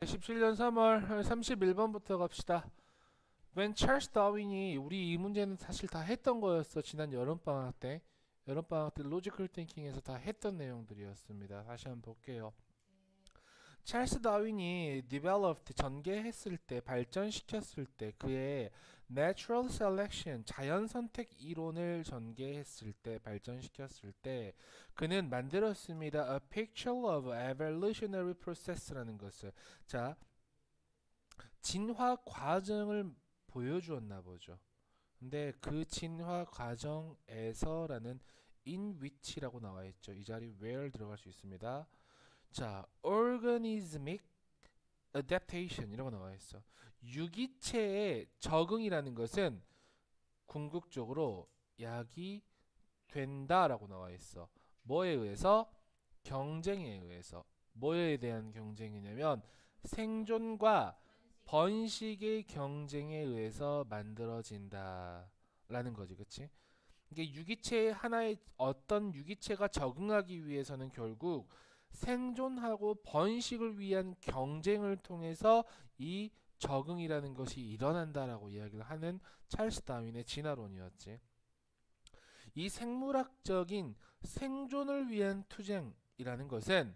17년 3월 31번부터 갑시다. When Charles Darwin이 우리 이 문제는 사실 다 했던 거였어. 지난 여름방학 때. 여름방학 때 로지컬 띵킹에서 다 했던 내용들이었습니다. 다시 한번 볼게요. 찰스 다윈이 developed 전개했을 때 발전시켰을 때 그의 natural selection 자연 선택 이론을 전개했을 때 발전시켰을 때 그는 만들었습니다. A picture of evolutionary process라는 것을 자 진화 과정을 보여주었나 보죠. 근데 그 진화 과정에서라는 in which라고 나와 있죠. 이 자리 where 들어갈 수 있습니다. 자, organismic adaptation 이라고 나와 있어. 유기체의 적응이라는 것은 궁극적으로 약이 된다라고 나와 있어. 뭐에 의해서? 경쟁에 의해서. 뭐에 대한 경쟁이냐면 생존과 번식의 경쟁에 의해서 만들어진다라는 거지, 그치? 이게 유기체 하나의 어떤 유기체가 적응하기 위해서는 결국 생존하고 번식을 위한 경쟁을 통해서 이 적응이라는 것이 일어난다라고 이야기를 하는 찰스 다윈의 진화론이었지. 이 생물학적인 생존을 위한 투쟁이라는 것은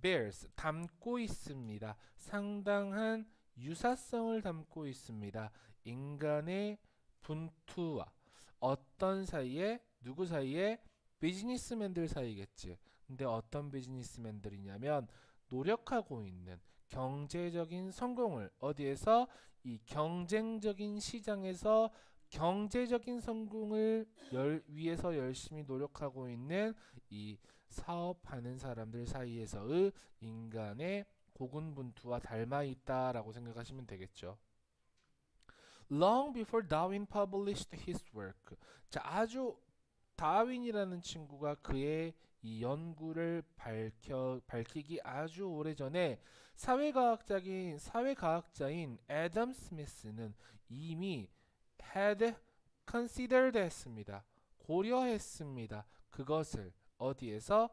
bears 담고 있습니다. 상당한 유사성을 담고 있습니다. 인간의 분투와 어떤 사이에 누구 사이에 비즈니스맨들 사이겠지. 근데 어떤 비즈니스맨들이냐면 노력하고 있는 경제적인 성공을 어디에서 이 경쟁적인 시장에서 경제적인 성공을 위해서 열심히 노력하고 있는 이 사업하는 사람들 사이에서의 인간의 고군분투와 닮아 있다라고 생각하시면 되겠죠. Long before Darwin published his work. 자, 아주 다윈이라는 친구가 그의 이 연구를 밝히기 아주 오래전에 사회과학자인 애덤 스미스는 이미 had considered 했습니다. 고려했습니다. 그것을 어디에서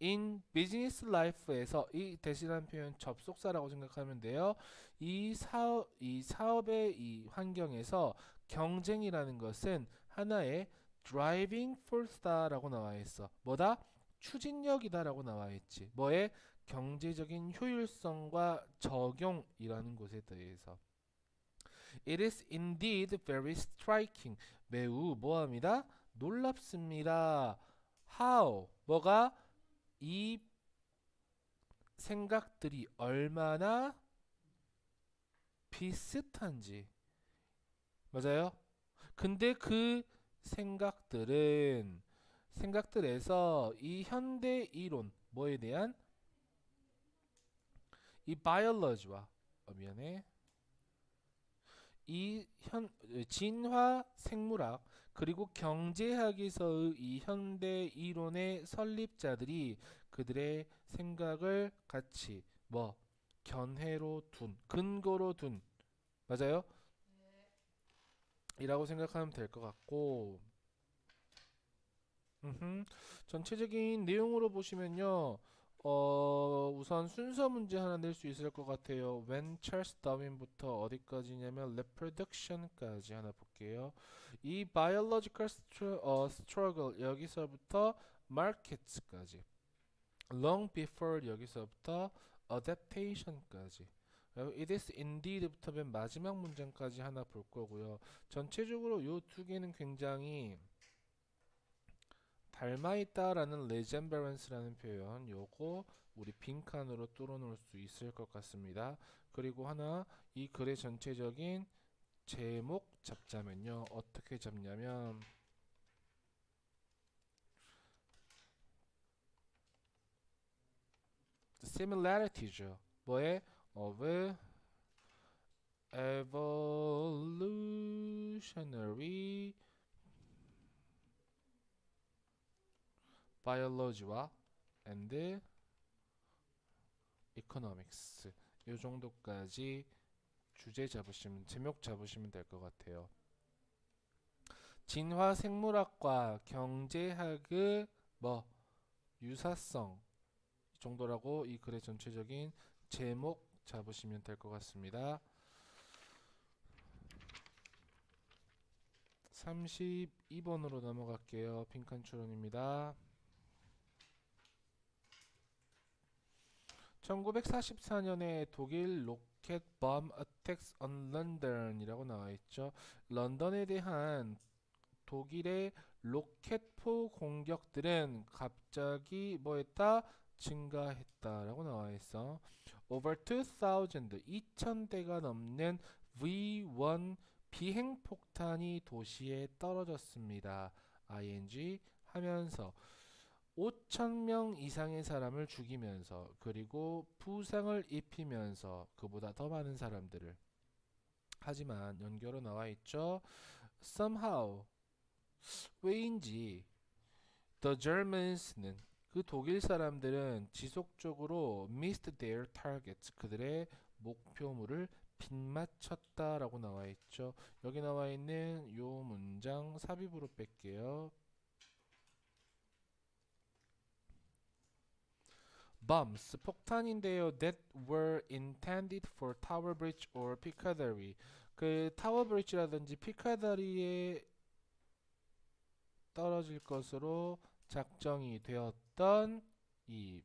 in business life에서 이 대신한 표현 접속사라고 생각하면 돼요. 이 사업의 이 환경에서 경쟁이라는 것은 하나의 driving force다라고 나와 있어. 뭐다? 추진력이다라고 나와 있지. 뭐의 경제적인 효율성과 적용이라는 것에 대해서. It is indeed very striking. 매우 뭐합니다? 놀랍습니다. How? 뭐가? 이 생각들이 얼마나 비슷한지. 맞아요? 근데 그 생각들에서 이 현대 이론 뭐에 대한 이 바이올로지와 미안해. 진화 생물학 그리고 경제학에서의 이 현대 이론의 설립자들이 그들의 생각을 같이 견해로 둔 근거로 둔 맞아요? 이라고 생각하면 될 것 같고 전체적인 내용으로 보시면요. 우선 순서 문제 하나 낼 수 있을 것 같아요. When Charles Darwin부터 어디까지냐면 reproduction까지 하나 볼게요. 이 biological struggle 여기서부터 markets까지 long before 여기서부터 adaptation까지 it is indeed부터 맨 마지막 문장까지 하나 볼 거고요. 전체적으로 요 두 개는 굉장히 닮아있다라는 resemblance 표현 요거 우리 빈칸으로 뚫어놓을 수 있을 것 같습니다. 그리고 하나 이 글의 전체적인 제목 잡자면요 어떻게 잡냐면 similarities죠. 뭐에 of evolutionary biology와 and economics 요 정도까지 주제 잡으시면 제목 잡으시면 될 것 같아요. 진화 생물학과 경제학의 유사성 정도라고 이 글의 전체적인 제목 잡으시면 될 것 같습니다. 32번으로 넘어갈게요. 빈칸 추론입니다. 1944년에 독일 로켓 bomb attacks on London이라고 나와 있죠. 런던에 대한 독일의 로켓포 공격들은 갑자기 뭐했다? 증가했다라고 나와 있어. Over 2000대가 넘는 V1 비행폭탄이 도시에 떨어졌습니다. ing 하면서 5,000명 이상의 사람을 죽이면서 그리고 부상을 입히면서 그보다 더 많은 사람들을 하지만 연결로 나와 있죠. Somehow 왜인지 The Germans는 그 독일 사람들은 지속적으로 missed their targets 그들의 목표물을 빗맞췄다라고 나와 있죠. 여기 나와 있는 요 문장 삽입으로 뺄게요. bombs 폭탄인데요. that were intended for Tower Bridge or Piccadilly. 그 타워 브릿지라든지 피카다리에 떨어질 것으로 작정이 되었던 이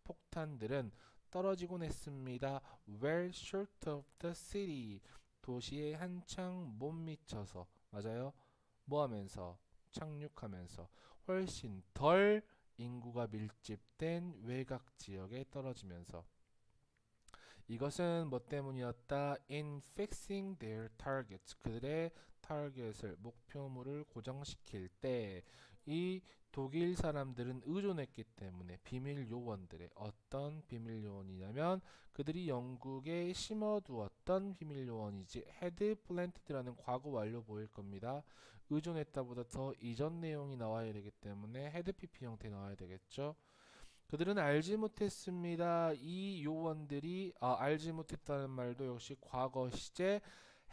폭탄들은 떨어지곤 했습니다. well short of the city. 도시에 한창 못 미쳐서. 맞아요. 뭐 하면서? 착륙하면서 훨씬 덜 인구가 밀집된 외곽 지역에 떨어지면서 이것은 뭐 때문이었다? In fixing their targets 그들의 타겟을 목표물을 고정시킬 때 이 독일 사람들은 의존했기 때문에 비밀 요원들의 어떤 비밀 요원이냐면 그들이 영국에 심어두었던 비밀 요원이지 헤드 플랜티드라는 과거 완료 보일 겁니다. 의존했다보다 더 이전 내용이 나와야 되기 때문에 헤드 PP 형태 나와야 되겠죠. 그들은 알지 못했습니다. 이 요원들이 알지 못했다는 말도 역시 과거 시제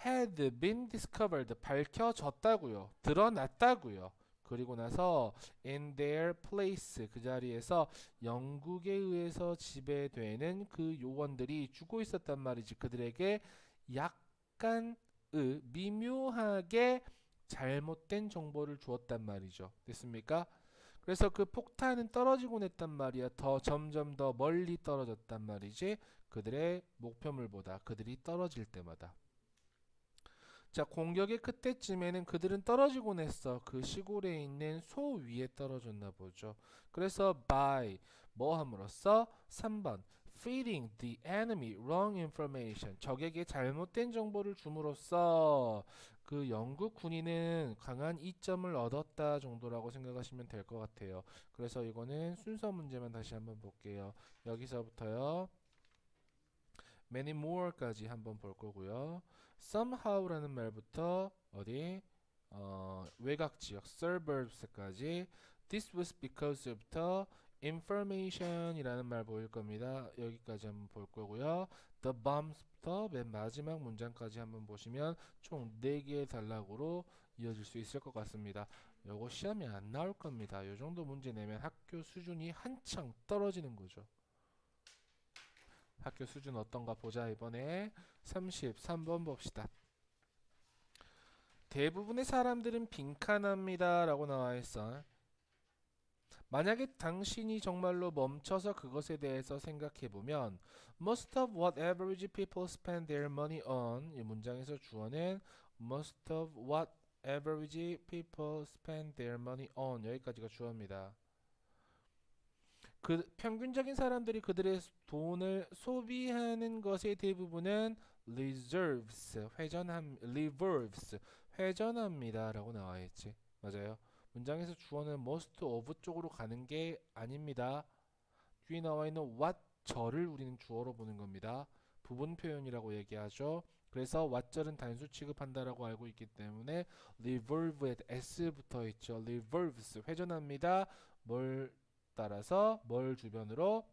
had been discovered 밝혀졌다고요. 드러났다고요. 그리고 나서 in their place 그 자리에서 영국에 의해서 지배되는 그 요원들이 죽고 있었단 말이지. 그들에게 약간 미묘하게 잘못된 정보를 주었단 말이죠. 됐습니까? 그래서 그 폭탄은 떨어지곤 했단 말이야. 더 점점 더 멀리 떨어졌단 말이지. 그들의 목표물보다 그들이 떨어질 때마다. 자, 공격의 그때쯤에는 그들은 떨어지곤 했어. 그 시골에 있는 소 위에 떨어졌나 보죠. 그래서 by 뭐 함으로써 3번 feeding the enemy wrong information 적에게 잘못된 정보를 줌으로써 그 영국 군인은 강한 이점을 얻었다 정도라고 생각하시면 될 것 같아요. 그래서 이거는 순서 문제만 다시 한번 볼게요. 여기서부터요. many more까지 한번 볼 거고요. somehow라는 말부터 어디 외곽 지역 suburbs까지 this was because of the information이라는 말 보일 겁니다. 여기까지 한번 볼 거고요. the bombs부터 맨 마지막 문장까지 한번 보시면 총 4개의 단락으로 이어질 수 있을 것 같습니다. 요거 시험에 안 나올 겁니다. 요 정도 문제 내면 학교 수준이 한창 떨어지는 거죠. 학교 수준 어떤가 보자. 이번에 33번 봅시다. 대부분의 사람들은 빈칸합니다 라고 나와 있어. 만약에 당신이 정말로 멈춰서 그것에 대해서 생각해보면 most of what average people spend their money on 이 문장에서 주어는 most of what average people spend their money on 여기까지가 주어입니다. 그 평균적인 사람들이 그들의 돈을 소비하는 것의 대부분은 reserves 회전합니다라고 나와 있지. 맞아요. 문장에서 주어는 most of 쪽으로 가는 게 아닙니다. 뒤에 나와 있는 what 절을 우리는 주어로 보는 겁니다. 부분 표현이라고 얘기하죠. 그래서 what절은 단수 취급한다라고 알고 있기 때문에 revolve에 s 붙어 있죠. revolves 회전합니다. 뭘 따라서 뭘 주변으로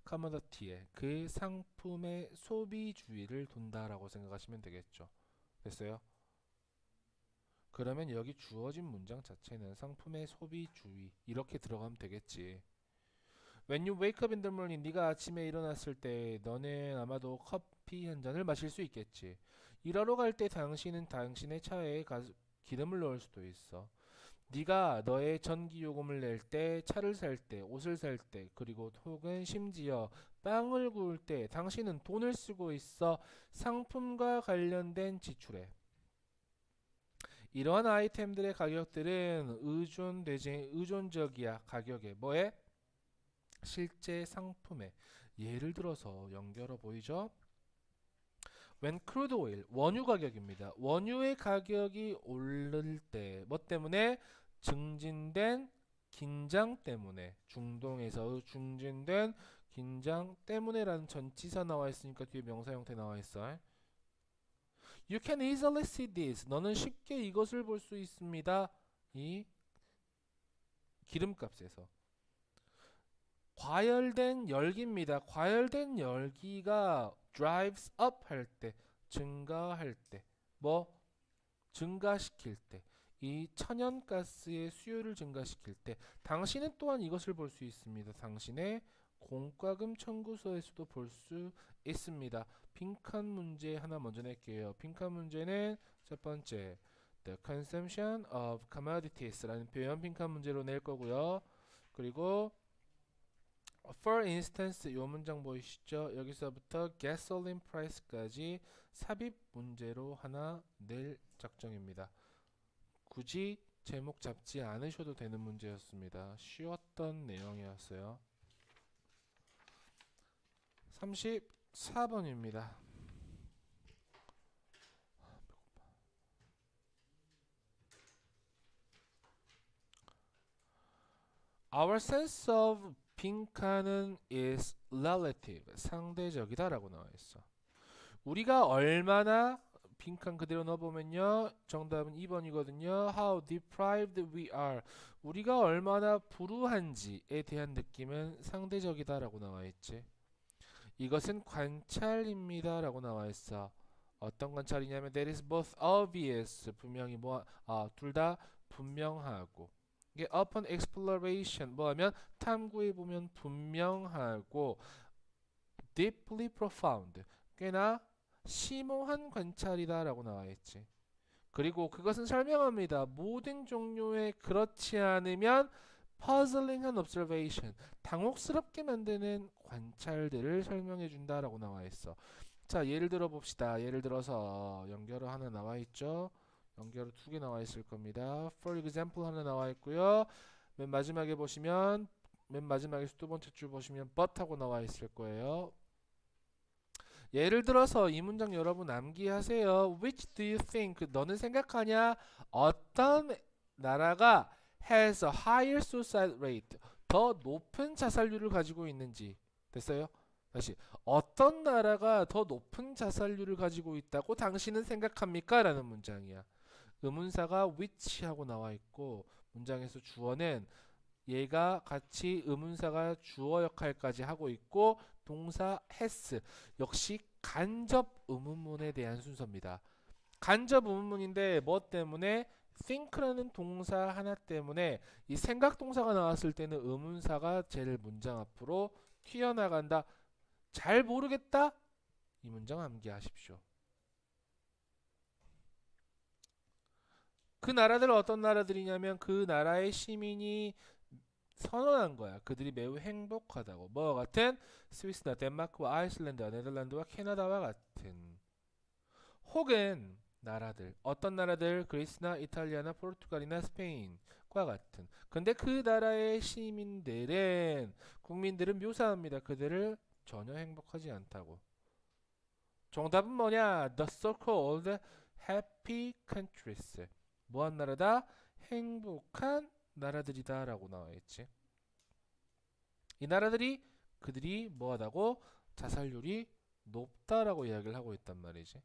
커머더티에 그 상품의 소비주의를 돈다라고 생각하시면 되겠죠. 됐어요? 그러면 여기 주어진 문장 자체는 상품의 소비주의 이렇게 들어가면 되겠지. When you wake up in the morning, 네가 아침에 일어났을 때 너는 아마도 커피 한 잔을 마실 수 있겠지. 일하러 갈 때 당신은 당신의 차에 기름을 넣을 수도 있어. 네가 너의 전기 요금을 낼 때, 차를 살 때, 옷을 살 때, 그리고 혹은 심지어 빵을 구울 때 당신은 돈을 쓰고 있어. 상품과 관련된 지출에. 이러한 아이템들의 가격들은 의존적이야. 가격에. 뭐에? 실제 상품에. 예를 들어서 연결어 보이죠? When crude oil, 원유 가격입니다. 원유의 가격이 오를 때, 뭐 때문에? 증진된 긴장 때문에, 중동에서 증진된 긴장 때문에라는 전치사 나와 있으니까 뒤에 명사 형태 나와 있어. You can easily see this. 너는 쉽게 이것을 볼 수 있습니다. 이 기름값에서. 과열된 열기입니다. 과열된 열기가 drives up 할 때, 증가할 때, 뭐 증가시킬 때, 이 천연가스의 수요를 증가시킬 때, 당신은 또한 이것을 볼 수 있습니다. 당신의 공과금 청구서에서도 볼 수 있습니다. 빈칸 문제 하나 먼저 낼게요. 빈칸 문제는 첫 번째, the consumption of commodities라는 표현 빈칸 문제로 낼 거고요. 그리고 for instance 이 문장 보이시죠? 여기서부터 gasoline price까지 삽입 문제로 하나 낼 작정입니다. 굳이 제목 잡지 않으셔도 되는 문제였습니다. 쉬웠던 내용이었어요. 34번입니다. Our sense of 빈칸은 is relative, 상대적이다 라고 나와 있어. 우리가 얼마나 빈칸 그대로 넣어보면요. 정답은 2번이거든요. How deprived we are. 우리가 얼마나 불우한지에 대한 느낌은 상대적이다 라고 나와 있지. 이것은 관찰입니다 라고 나와 있어. 어떤 관찰이냐면 that is both obvious, 분명히 둘 다 분명하고, 이게 upon exploration 뭐하면 탐구해보면 분명하고, deeply profound 꽤나 심오한 관찰이다 라고 나와 있지. 그리고 그것은 설명합니다. 모든 종류의 그렇지 않으면 puzzling한 observation, 당혹스럽게 만드는 관찰들을 설명해 준다라고 나와 있어. 자, 예를 들어 봅시다. 예를 들어서 연결어 하나 나와 있죠. 연결어 2개 나와 있을 겁니다. For example 하나 나와 있고요. 맨 마지막에 보시면, 맨 마지막에서 두 번째 줄 보시면 but 하고 나와 있을 거예요. 예를 들어서 이 문장 여러분 암기하세요. Which do you think? 너는 생각하냐? 어떤 나라가 has a higher suicide rate, 더 높은 자살률을 가지고 있는지. 됐어요? 다시, 어떤 나라가 더 높은 자살률을 가지고 있다고 당신은 생각합니까? 라는 문장이야. 의문사가 which 하고 나와 있고, 문장에서 주어는 얘가 같이 의문사가 주어 역할까지 하고 있고, 동사 has 역시 간접 의문문에 대한 순서입니다. 간접 의문문인데 뭐 때문에? think라는 동사 하나 때문에 이 생각 동사가 나왔을 때는 의문사가 제일 문장 앞으로 튀어나간다. 잘 모르겠다? 이 문장 암기하십시오. 그 나라들은 어떤 나라들이냐면 그 나라의 시민이 선언한 거야. 그들이 매우 행복하다고. 뭐와 같은? 스위스나 덴마크와 아이슬란드와 네덜란드와 캐나다와 같은. 혹은 나라들, 어떤 나라들? 그리스나 이탈리아나 포르투갈이나 스페인과 같은. 근데 그 나라의 시민들은, 국민들은 묘사합니다. 그들을 전혀 행복하지 않다고. 정답은 뭐냐? The so-called happy countries. 뭐한 나라다? 행복한 나라들이다 라고 나와 있지. 이 나라들이 그들이 뭐하다고? 자살률이 높다라고 이야기를 하고 있단 말이지.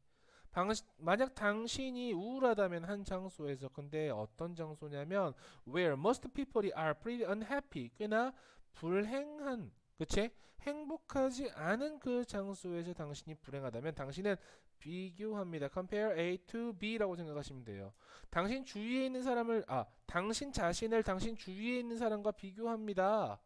만약 당신이 우울하다면 한 장소에서, 근데 어떤 장소냐면 where most people are pretty unhappy, 꽤나 불행한, 그치? 행복하지 않은 그 장소에서 당신이 불행하다면 당신은 비교합니다. compare A to B라고 생각하시면 돼요. 당신 주위에 있는 사람을, 당신 자신을 당신 주위에 있는 사람과 비교합니다.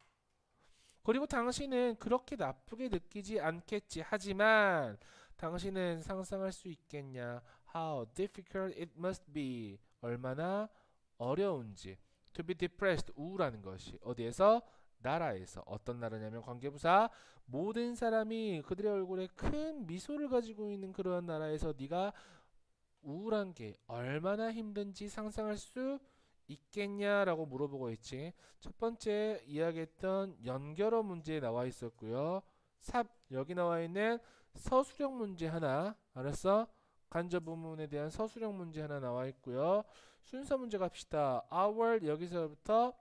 그리고 당신은 그렇게 나쁘게 느끼지 않겠지. 하지만 당신은 상상할 수 있겠냐? How difficult it must be. 얼마나 어려운지. To be depressed. 우울하는 것이. 어디에서? 나라에서. 어떤 나라냐면 관계부사. 모든 사람이 그들의 얼굴에 큰 미소를 가지고 있는 그러한 나라에서 네가 우울한 게 얼마나 힘든지 상상할 수 있겠냐라고 물어보고 있지. 첫 번째 이야기했던 연결어 문제에 나와 있었고요. 삽 여기 나와 있는 서술형 문제 하나, 알았어? 간접 부문에 대한 서술형 문제 하나 나와 있고요. 순서 문제 갑시다. Our 여기서부터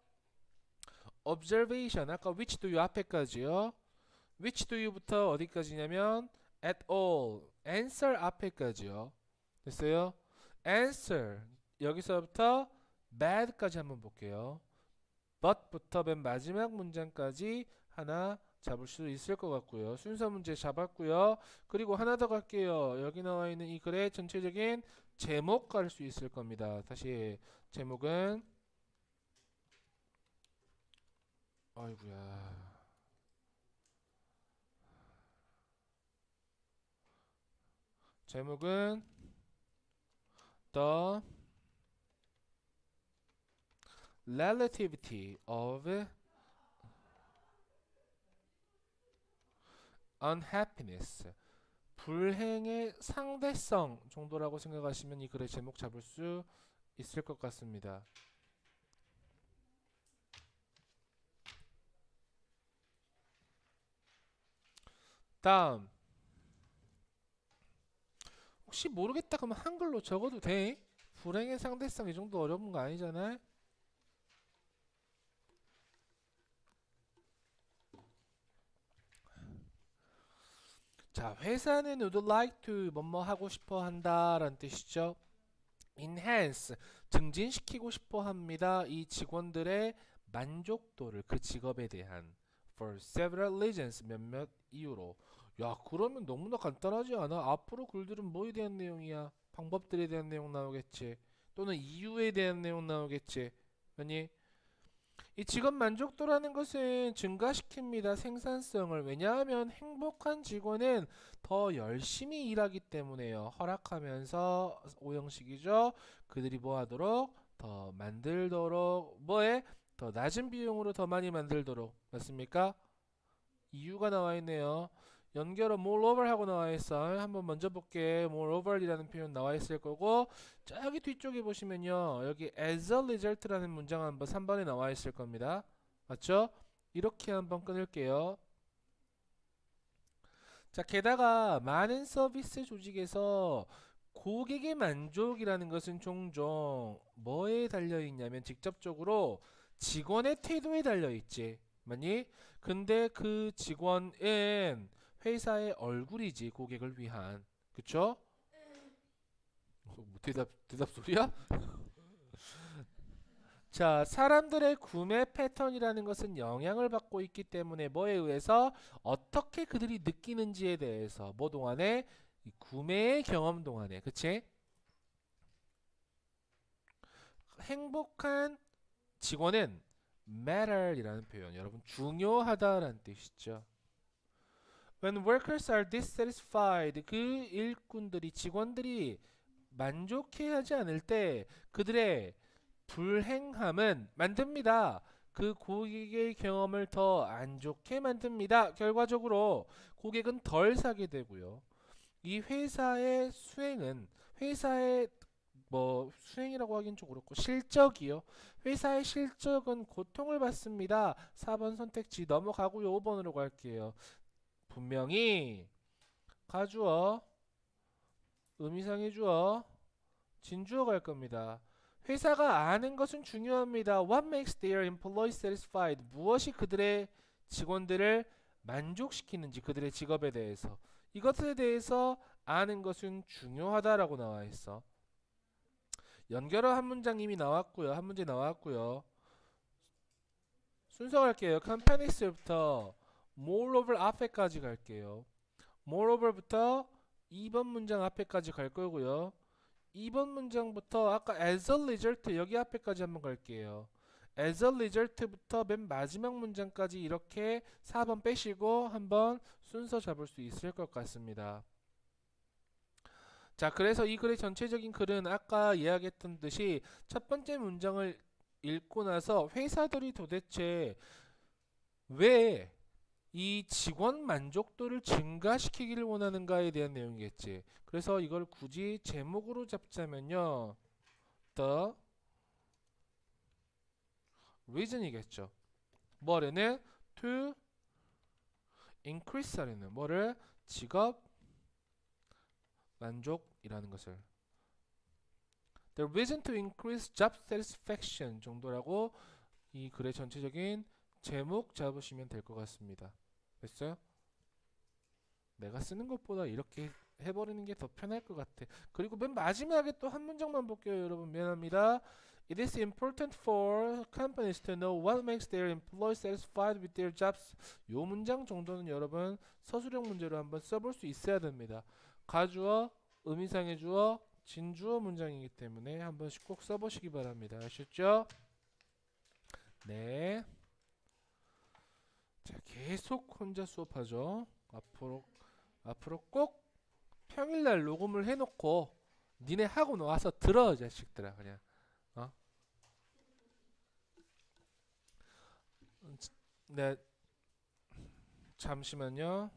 observation 아까 which do you 앞에까지요. which do you부터 어디까지냐면 at all answer 앞에까지요. 됐어요? answer 여기서부터 bad까지 한번 볼게요. but부터 맨 마지막 문장까지 하나 잡을 수 있을 것 같고요. 순서 문제 잡았고요. 그리고 하나 더 갈게요. 여기 나와 있는 이 글의 전체적인 제목 갈 수 있을 겁니다. 다시 제목은 아이고야. 제목은 The Relativity of Unhappiness. 불행의 상대성 정도라고 생각하시면 이 글의 제목 잡을 수 있을 것 같습니다. 다음. 혹시 모르겠다 그러면 한글로 적어도 돼? 불행의 상대성 이 정도 어려운 거 아니잖아? 자, 회사는 would like to 뭐뭐 하고 싶어 한다라는 뜻이죠. enhance 증진시키고 싶어 합니다. 이 직원들의 만족도를 그 직업에 대한 for several reasons 몇몇 이유로. 야, 그러면 너무나 간단하지 않아? 앞으로 글들은 뭐에 대한 내용이야? 방법들에 대한 내용 나오겠지. 또는 이유에 대한 내용 나오겠지. 아니, 이 직업 만족도라는 것은 증가시킵니다. 생산성을. 왜냐하면 행복한 직원은 더 열심히 일하기 때문에요. 허락하면서 오형식이죠. 그들이 뭐 하도록? 더 만들도록. 뭐에? 더 낮은 비용으로 더 많이 만들도록. 맞습니까? 이유가 나와 있네요. 연결어 moreover 하고 나와 있어. 한번 먼저 볼게. moreover이라는 표현 나와 있을 거고, 저기 뒤쪽에 보시면요, 여기 as a result라는 문장 한번 3번에 나와 있을 겁니다. 맞죠? 이렇게 한번 끊을게요. 자, 게다가 많은 서비스 조직에서 고객의 만족이라는 것은 종종 뭐에 달려 있냐면 직접적으로 직원의 태도에 달려 있지. 맞니? 근데 그 직원은 회사의 얼굴이지, 고객을 위한. 그쵸? 뭐 대답 소리야? 자, 사람들의 구매 패턴이라는 것은 영향을 받고 있기 때문에 뭐에 의해서 어떻게 그들이 느끼는지에 대해서 뭐 동안에 이 구매의 경험 동안에, 그치? 행복한 직원은 matter이라는 표현, 여러분 중요하다라는 뜻이죠. When workers are dissatisfied, 그 일꾼들이 직원들이 만족해하지 않을 때 그들의 불행함은 만듭니다. 그 고객의 경험을 더 안 좋게 만듭니다. 결과적으로 고객은 덜 사게 되고요. 이 회사의 수행은 회사의 뭐 수행이라고 하긴 좀 그렇고 실적이요. 회사의 실적은 고통을 받습니다. 4번 선택지 넘어가고요. 5번으로 갈게요. 분명히 가주어, 의미상의 주어, 진주어 갈 겁니다. 회사가 아는 것은 중요합니다. What makes their employees satisfied? 무엇이 그들의 직원들을 만족시키는지 그들의 직업에 대해서 이것에 대해서 아는 것은 중요하다라고 나와 있어. 연결어 한 문장 이미 나왔고요. 한 문제 나왔고요. 순서 갈게요. companies부터 moreover 앞에까지 갈게요. moreover부터 2번 문장 앞에까지 갈 거고요. 2번 문장부터 아까 as a result 여기 앞에까지 한번 갈게요. as a result부터 맨 마지막 문장까지 이렇게 4번 빼시고 한번 순서 잡을 수 있을 것 같습니다. 자, 그래서 이 글의 전체적인 글은 아까 이야기했던 듯이 첫 번째 문장을 읽고 나서 회사들이 도대체 왜 이 직원 만족도를 증가시키기를 원하는가에 대한 내용이겠지. 그래서 이걸 굳이 제목으로 잡자면요. The reason이겠죠. 뭐래는 to increase 하려는 뭐를 직업 만족이라는 것을 The reason to increase job satisfaction 정도라고 이 글의 전체적인 제목 잡으시면 될 것 같습니다. 됐어요? 내가 쓰는 것보다 이렇게 해버리는 게 더 편할 것 같아. 그리고 맨 마지막에 또 한 문장만 볼게요, 여러분. 미안합니다. It is important for companies to know what makes their employees satisfied with their jobs. 요 문장 정도는 여러분 서술형 문제로 한번 써볼 수 있어야 됩니다. 가주어, 의미상의 주어, 진주어 문장이기 때문에 한 번씩 꼭 써보시기 바랍니다. 아셨죠? 네. 자, 계속 혼자 수업하죠. 앞으로 꼭 평일날 녹음을 해놓고 니네 하고 나와서 들어, 자식들아. 그냥 네, 잠시만요.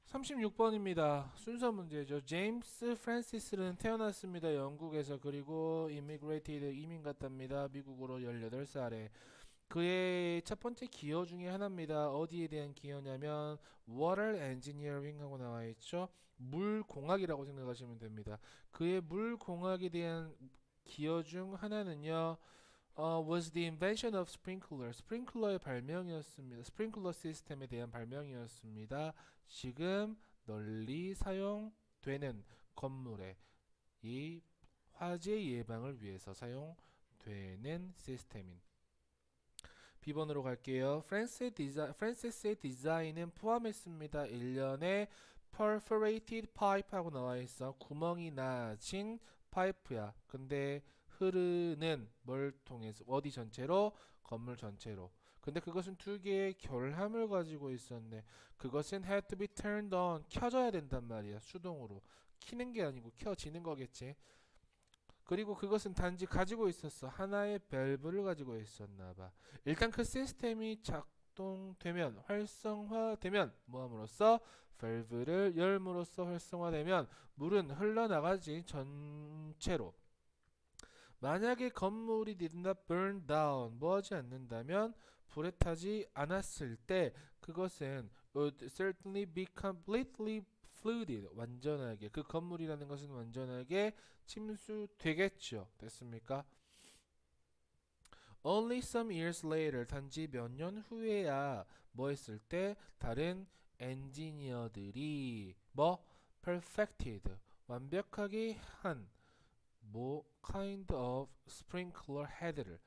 36번입니다. 순서 문제죠. 제임스 프란시스는 태어났습니다. 영국에서. 그리고 immigrated 이민 갔답니다. 미국으로 18살에. 그의 첫 번째 기여 중에 하나입니다. 어디에 대한 기여냐면 water engineering 하고 나와 있죠. 물공학이라고 생각하시면 됩니다. 그의 물공학에 대한 기여 중 하나는요. was the invention of sprinkler. 스프링클러의 발명이었습니다. 스프링클러 시스템에 대한 발명이었습니다. 지금 널리 사용되는 건물에 이 화재 예방을 위해서 사용되는 시스템인. B번으로 갈게요. 프란시스의 디자인은 포함했습니다. 1년에 perforated pipe 하고 나와 있어. 구멍이 나진 파이프야. 근데 흐르는 뭘 통해서 어디 전체로? 건물 전체로. 근데 그것은 두 개의 결함을 가지고 있었네. 그것은 had to be turned on. 켜져야 된단 말이야. 수동으로. 키는 게 아니고 켜지는 거겠지. 그리고 그것은 단지 가지고 있었어. 하나의 밸브를 가지고 있었나 봐. 일단 그 시스템이 작동되면, 활성화되면 뭐함으로써? 밸브를 열므로써 활성화되면 물은 흘러나가지 전체로. 만약에 건물이 did not burn down, 뭐하지 않는다면 불에 타지 않았을 때 그것은 would certainly be completely flooded, 완전하게, 그 건물이라는 것은 완전하게 침수되겠죠. 됐습니까? Only some years later, 단지 몇 년 후에야 뭐 했을 때 다른 엔지니어들이 뭐 perfected, 완벽하게 한 뭐 kind of sprinkler head를,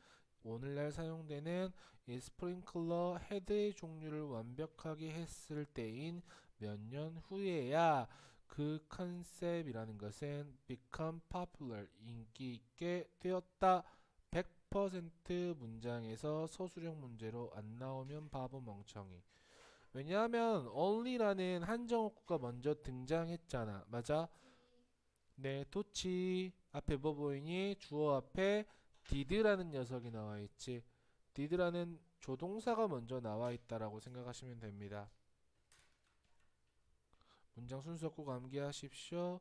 오늘날 사용되는 이 스프링클러 헤드의 종류를 완벽하게 했을 때인 몇 년 후에야 그 컨셉이라는 것은 become popular, 인기 있게 되었다. 100% 문장에서 서술형 문제로 안 나오면 바보 멍청이. 왜냐하면 only라는 한정어구가 먼저 등장했잖아. 맞아? 네, 도치 앞에 뭐 보이니? 주어 앞에 did라는 녀석이 나와 있지. did라는 조동사가 먼저 나와 있다라고 생각하시면 됩니다. 문장 순서 꼭 암기하십시오.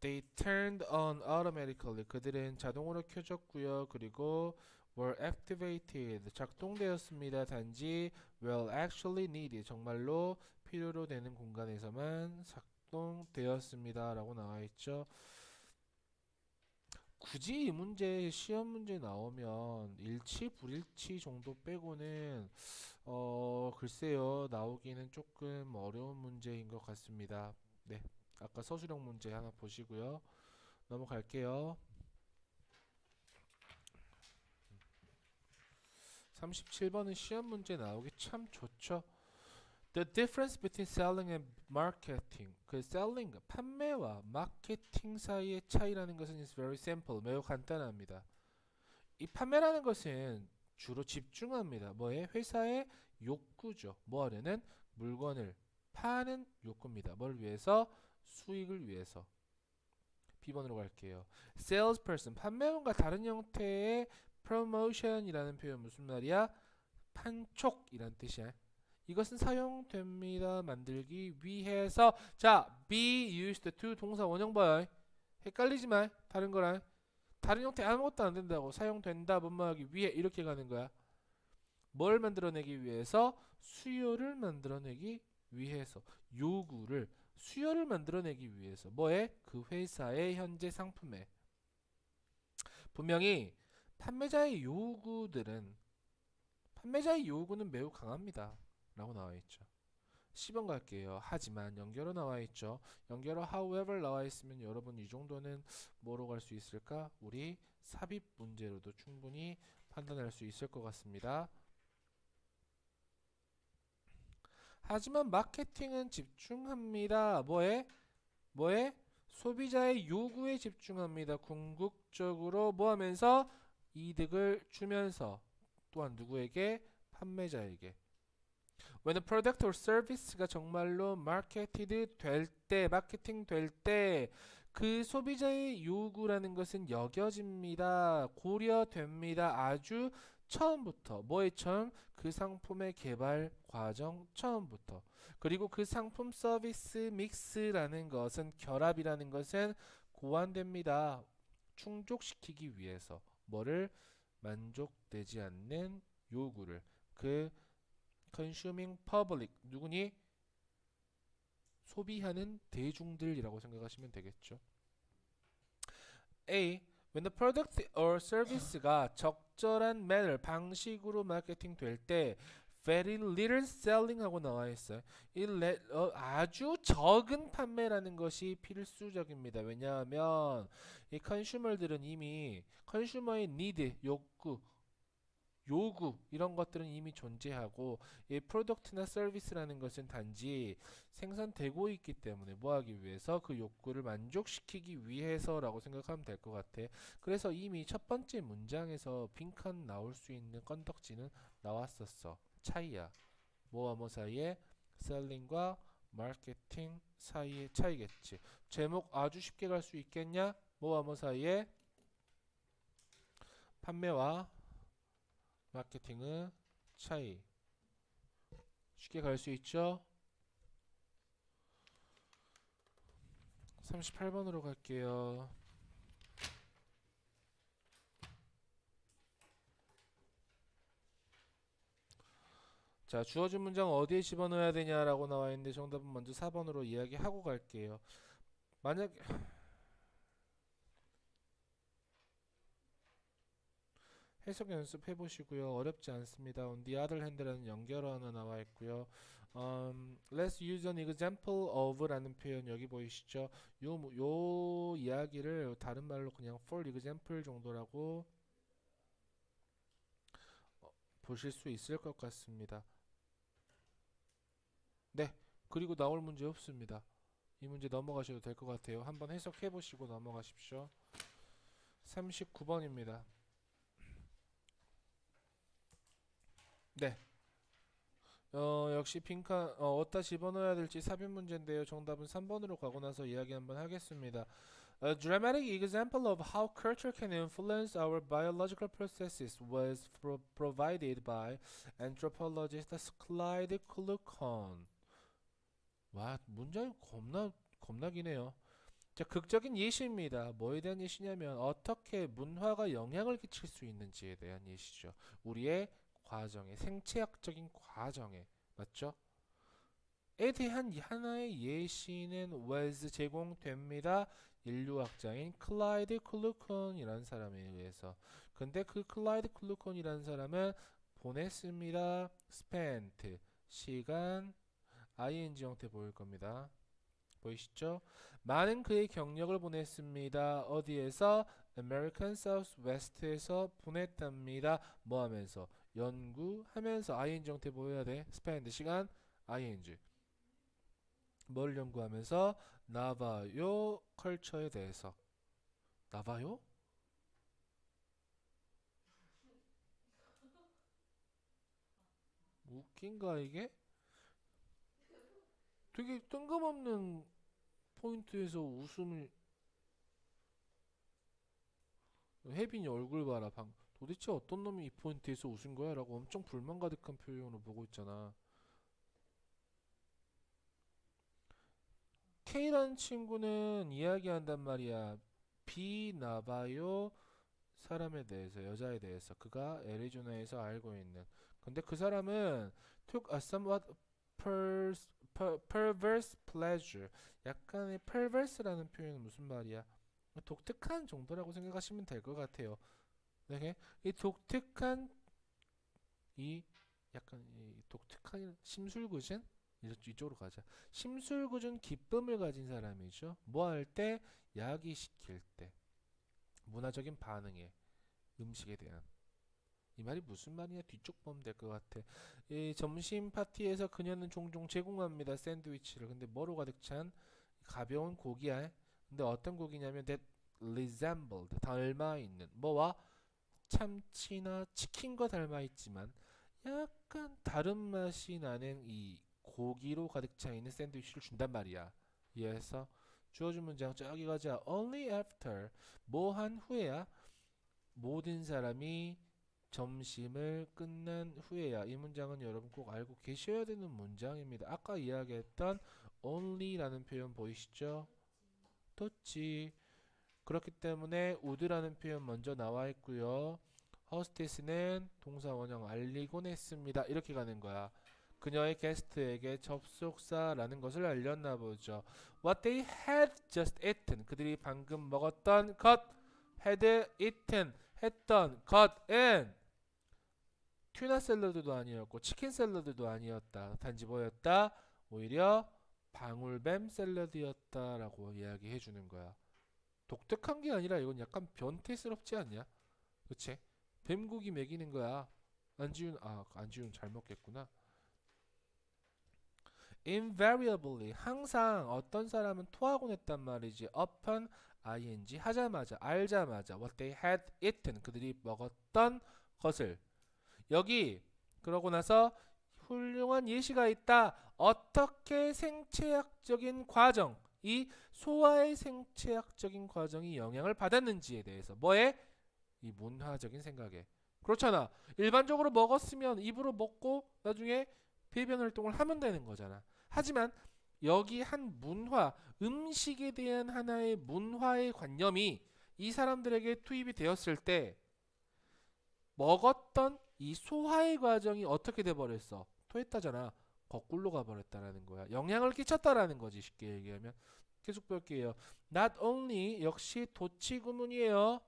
They turned on automatically. 그들은 자동으로 켜졌고요. 그리고 were activated. 작동되었습니다. 단지 well actually needed. 정말로 필요로 되는 공간에서만 작동되었습니다. 라고 나와 있죠. 굳이 이 문제 시험 문제 나오면 일치 불일치 정도 빼고는 글쎄요, 나오기는 조금 어려운 문제인 것 같습니다. 네, 아까 서술형 문제 하나 보시고요. 넘어갈게요. 37번은 시험 문제 나오기 참 좋죠. The difference between selling and marketing. 그 selling, 판매와 마케팅 사이의 차이라는 것은 is very simple, 매우 간단합니다. 이 판매라는 것은 주로 집중합니다. 뭐에? 회사의 욕구죠. 뭐 하려는? 물건을 파는 욕구입니다. 뭘 위해서? 수익을 위해서. B번으로 갈게요. salesperson, 판매원과 다른 형태의 promotion이라는 표현 무슨 말이야? 판촉이란 뜻이야. 이것은 사용됩니다. 만들기 위해서. 자, be used to 동사 원형 봐요. 헷갈리지 마. 다른 거랑. 다른 형태 아무것도 안 된다고. 사용된다, 뭐뭐하기 위해 이렇게 가는 거야. 뭘 만들어내기 위해서? 수요를 만들어내기 위해서. 요구를, 수요를 만들어내기 위해서. 뭐에? 그 회사의 현재 상품에. 분명히 판매자의 요구는 매우 강합니다. 라고 나와 있죠. 10번 갈게요. 하지만 연결어 나와 있죠. 연결어 however 나와 있으면 여러분 이 정도는 뭐로 갈 수 있을까? 우리 삽입 문제로도 충분히 판단할 수 있을 것 같습니다. 하지만 마케팅은 집중합니다. 뭐에? 소비자의 요구에 집중합니다. 궁극적으로 뭐 하면서? 이득을 주면서. 또한 누구에게? 판매자에게. When a product or service가 정말로 마케팅 될 때 그 소비자의 요구라는 것은 여겨집니다. 고려됩니다. 아주 처음부터. 뭐의 처음? 그 상품의 개발 과정 처음부터. 그리고 그 상품 서비스 믹스라는 것은, 결합이라는 것은 고안됩니다. 충족시키기 위해서. 뭐를? 만족되지 않는 요구를. 그 consuming public, 누구니? 소비하는 대중들이라고 생각하시면 되겠죠. A. When the product or service가 적절한 manner, 방식으로 마케팅 될 때 very little selling 하고 나와 있어요. 아주 적은 판매라는 것이 필수적입니다. 왜냐하면 이 컨슈머들은 이미 컨슈머의 need, 요구 이런 것들은 이미 존재하고, 이 프로덕트나 서비스라는 것은 단지 생산되고 있기 때문에 뭐하기 위해서? 그 욕구를 만족시키기 위해서라고 생각하면 될 것 같아. 그래서 이미 첫 번째 문장에서 빈칸 나올 수 있는 건덕지는 나왔었어. 차이야. 뭐와 뭐 사이에? 셀링과 마케팅 사이의 차이겠지. 제목 아주 쉽게 갈 수 있겠냐? 뭐와 뭐 사이에? 판매와 마케팅의 차이. 쉽게 갈 수 있죠? 38번으로 갈게요. 자, 주어진 문장 어디에 집어넣어야 되냐라고 나와 있는데 정답은 먼저 4번으로 이야기하고 갈게요. 만약 해석 연습해 보시고요. 어렵지 않습니다. On the other hand라는 연결어 하나 나와 있고요. Let's use an example of라는 표현 여기 보이시죠? 요 이야기를 다른 말로 그냥 for example 정도라고 보실 수 있을 것 같습니다. 네, 그리고 나올 문제 없습니다. 이 문제 넘어가셔도 될 것 같아요. 한번 해석해 보시고 넘어가십시오. 39번입니다. 네. 역시 빈칸 어디다 집어넣어야 될지 삽입 문제인데요. 정답은 3번으로 가고 나서 이야기 한번 하겠습니다. A dramatic example of how culture can influence our biological processes was provided by anthropologist Clyde Kluckhohn. 와, 문장이 겁나 기네요. 자, 극적인 예시입니다. 뭐에 대한 예시냐면 어떻게 문화가 영향을 끼칠 수 있는지에 대한 예시죠. 우리의 과정에, 생체학적인 과정에, 맞죠? 에 대한 하나의 예시는 was 제공됩니다. 인류학자인 클라이드 클루콘이라는 사람에 의해서. 근데 그 클라이드 클루콘이라는 사람은 보냈습니다. spent 시간 ing 형태 보일 겁니다. 보이시죠? 많은 그의 경력을 보냈습니다. 어디에서? American Southwest에서 보냈답니다. 뭐 하면서? 연구하면서. ing 형태 보여야 돼. spend 시간 ing. 뭘 연구하면서? 나바요 컬처에 대해서. 나바요? 웃긴가 이게? 되게 뜬금없는 포인트에서 웃음을. 혜빈이 얼굴 봐라. 도대체 어떤 놈이 이 포인트에서 웃은 거야? 라고 엄청 불만 가득한 표정으로 보고 있잖아. K라는 친구는 이야기한단 말이야. 비나바요 사람에 대해서, 여자에 대해서. 그가 애리조나에서 알고 있는. 근데 그 사람은 took a somewhat perverse pleasure. 약간의 perverse라는 표현은 무슨 말이야? 독특한 정도라고 생각하시면 될 것 같아요. 네, 이 독특한 이 약간 이 독특한 심술궂은 이쪽으로 가자. 심술궂은 기쁨을 가진 사람이죠. 뭐 할 때? 야기시킬 때. 문화적인 반응에 음식에 대한. 이 말이 무슨 말이냐? 뒤쪽 보면 될 것 같아. 이 점심 파티에서 그녀는 종종 제공합니다. 샌드위치를. 근데 뭐로 가득 찬 가벼운 고기야. 근데 어떤 고기냐면 that resembled 닮아 있는 뭐와 참치나 치킨과 닮아 있지만 약간 다른 맛이 나는 이 고기로 가득 차 있는 샌드위치를 준단 말이야. 이해해서 주어진 문장 저기 가자. Only after 뭐 한 후에야 모든 사람이 점심을 끝난 후에야. 이 문장은 여러분 꼭 알고 계셔야 되는 문장입니다. 아까 이야기했던 only라는 표현 보이시죠? точ지. 그렇기 때문에 would라는 표현 먼저 나와 있고요. 허스테스는 동사 원형 알리곤 했습니다. 이렇게 가는 거야. 그녀의 게스트에게 접속사라는 것을 알렸나 보죠. What they had just eaten. 그들이 방금 먹었던 것. had eaten. 했던 것은 튜나 샐러드도 아니었고 치킨 샐러드도 아니었다. 단지 뭐였다? 오히려 방울뱀 샐러드였다라고 이야기해 주는 거야. 독특한 게 아니라 이건 약간 변태스럽지 않냐? 그치? 뱀고기 먹이는 거야. 안지훈 잘 먹겠구나. Invariably 항상 어떤 사람은 토하곤 했단 말이지. upon ing 하자마자 알자마자 what they had eaten 그들이 먹었던 것을. 여기 그러고 나서 훌륭한 예시가 있다. 어떻게 생체학적인 과정, 이 소화의 생체학적인 과정이 영향을 받았는지에 대해서. 뭐에? 이 문화적인 생각에. 그렇잖아. 일반적으로 먹었으면 입으로 먹고 나중에 배변 활동을 하면 되는 거잖아. 하지만 여기 한 문화, 음식에 대한 하나의 문화의 관념이 이 사람들에게 투입이 되었을 때 먹었던 이 소화의 과정이 어떻게 돼버렸어? 토했다잖아. 거꾸로 가버렸다라는 거야. 영향을 끼쳤다라는 거지. 쉽게 얘기하면. 계속 볼게요. Not only 역시 도치 구문이에요.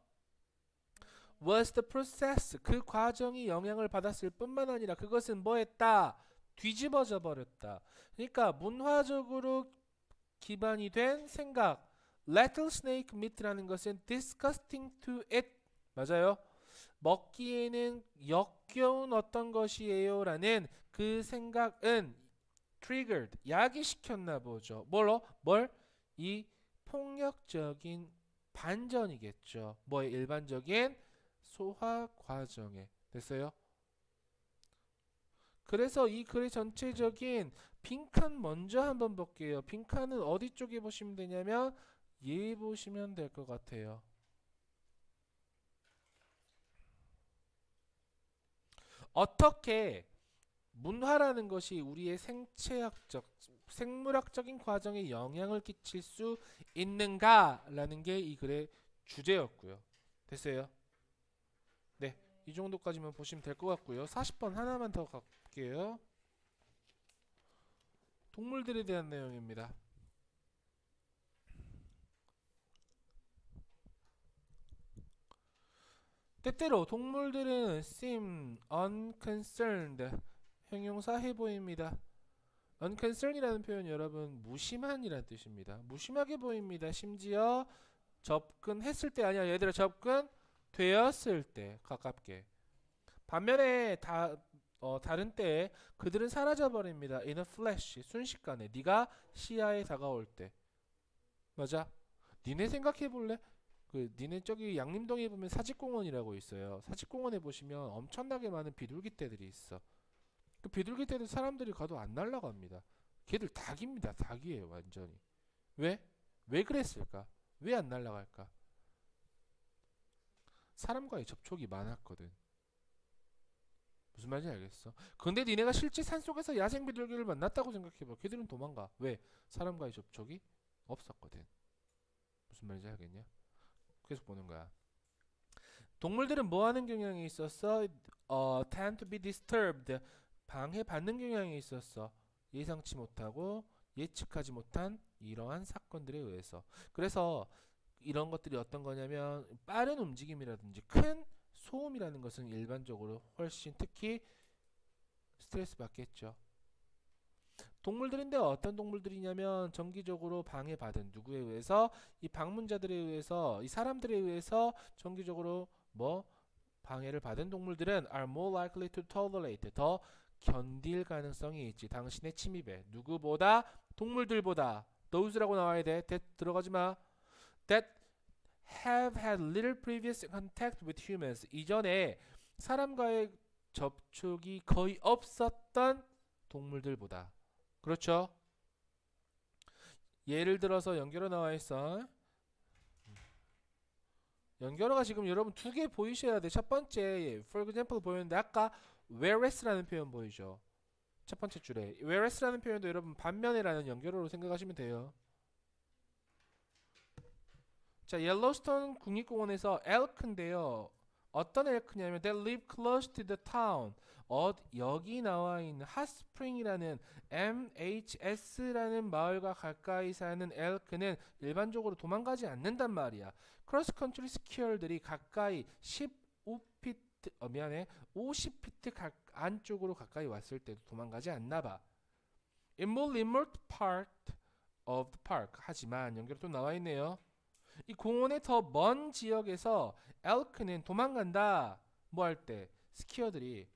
Was the process 그 과정이 영향을 받았을 뿐만 아니라 그것은 뭐했다? 뒤집어져 버렸다. 그러니까 문화적으로 기반이 된 생각. rattlesnake meat라는 것은 disgusting to eat. 맞아요. 먹기에는 역겨운 어떤 것이에요 라는 그 생각은 triggered 야기시켰나 보죠. 뭘? 이 폭력적인 반전이겠죠. 뭐의 일반적인 소화 과정에. 됐어요? 그래서 이 글의 전체적인 빈칸 먼저 한번 볼게요. 빈칸은 어디 쪽에 보시면 되냐면 얘 보시면 될 것 같아요. 어떻게 문화라는 것이 우리의 생물학적인 과정에 영향을 끼칠 수 있는가라는 게 이 글의 주제였고요. 됐어요? 네, 이 정도까지만 보시면 될 것 같고요. 40번 하나만 더 갈게요. 동물들에 대한 내용입니다. 때때로 동물들은 seem unconcerned 형용사해 보입니다. unconcern이라는 표현 여러분 무심한이라는 뜻입니다. 무심하게 보입니다. 심지어 접근했을 때 아니야. 얘들아 접근되었을 때 가깝게. 반면에 다른 때에 그들은 사라져 버립니다. in a flash 순식간에 네가 시야에 다가올 때. 맞아. 니네 생각해 볼래? 니네 저기 양림동에 보면 사직공원이라고 있어요. 사직공원에 보시면 엄청나게 많은 비둘기떼들이 있어. 그 비둘기 때도 사람들이 가도 안 날아갑니다. 걔들 닭입니다. 닭이에요, 완전히. 왜? 왜 그랬을까? 왜 안 날아갈까? 사람과의 접촉이 많았거든. 무슨 말인지 알겠어? 근데 니네가 실제 산속에서 야생 비둘기를 만났다고 생각해봐. 걔들은 도망가. 왜? 사람과의 접촉이 없었거든. 무슨 말인지 알겠냐? 계속 보는 거야. 동물들은 뭐 하는 경향이 있었어? tend to be disturbed. 방해받는 경향이 있었어. 예상치 못하고 예측하지 못한 이러한 사건들에 의해서. 그래서 이런 것들이 어떤 거냐면 빠른 움직임이라든지 큰 소음이라는 것은 일반적으로 훨씬 특히 스트레스 받겠죠. 동물들인데 어떤 동물들이냐면 정기적으로 방해받은 누구에 의해서 이 방문자들에 의해서 이 사람들에 의해서 정기적으로 뭐 방해를 받은 동물들은 are more likely to tolerate 더 견딜 가능성이 있지. 당신의 침입에 누구보다 동물들보다 those라고 나와야 돼. that 들어가지 마. that have had little previous contact with humans 이전에 사람과의 접촉이 거의 없었던 동물들보다. 그렇죠? 예를 들어서 연결어 나와 있어. 연결어가 지금 여러분 두 개 보이셔야 돼. 첫 번째 for example 보였는데 아까 whereas라는 표현 보이죠? 첫 번째 줄에 whereas라는 표현도 여러분 반면에라는 연결어로 생각하시면 돼요. 자, 옐로스톤 국립공원에서 엘크인데요. 어떤 엘크냐면 they live close to the town. 여기 나와 있는 핫스프링이라는 MHS라는 마을과 가까이 사는 엘크는 일반적으로 도망가지 않는단 말이야. 크로스컨트리 스키어들이 가까이 15피트 50피트 안쪽으로 가까이 왔을 때도 도망가지 않나 봐. In more remote part of the park. 하지만 연결 또 나와 있네요. 이 공원의 더 먼 지역에서 엘크는 도망간다. 뭐 할 때? 스키어들이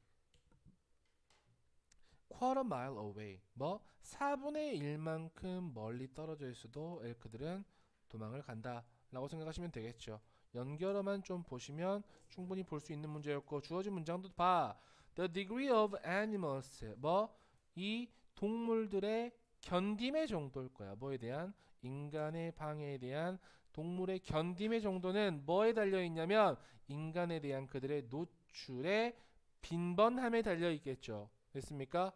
quarter mile away 뭐 4분의 1만큼 멀리 떨어져 있어도 엘크들은 도망을 간다 라고 생각하시면 되겠죠. 연결어만 좀 보시면 충분히 볼 수 있는 문제였고 주어진 문장도 봐. The degree of animals 뭐 이 동물들의 견딤의 정도일 거야. 뭐에 대한? 인간의 방해에 대한 동물의 견딤의 정도는 뭐에 달려 있냐면 인간에 대한 그들의 노출의 빈번함에 달려 있겠죠. 됐습니까?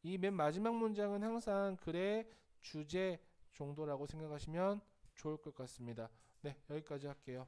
이 맨 마지막 문장은 항상 글의 주제 정도라고 생각하시면 좋을 것 같습니다. 네, 여기까지 할게요.